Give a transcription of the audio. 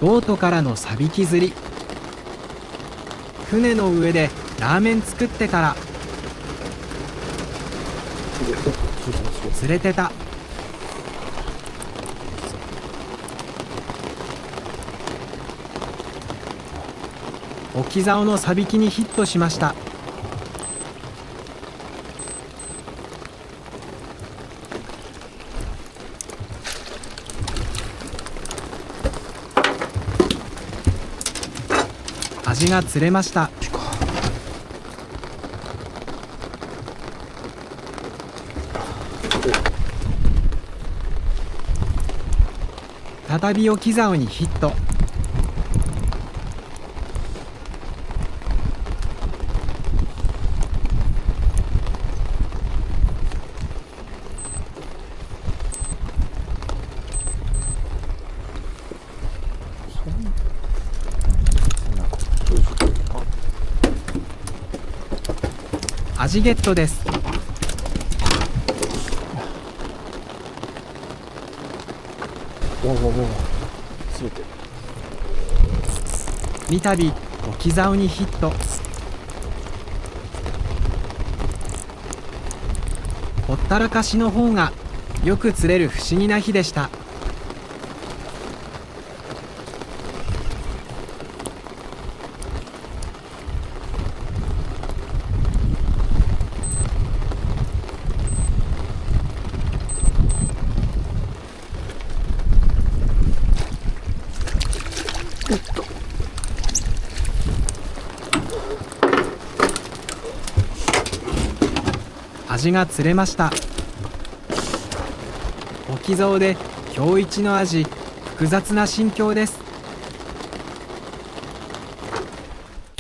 ボートからのサビキ釣り。船の上でラーメン作ってから釣れてた。置き竿のサビキにヒットしました。味が釣れました。再び置き竿にヒット。味ゲットです。三度置き竿にヒット。ほったらかしの方がよく釣れる不思議な日でした。味が釣れました。置き竿で今日一の味、複雑な心境です。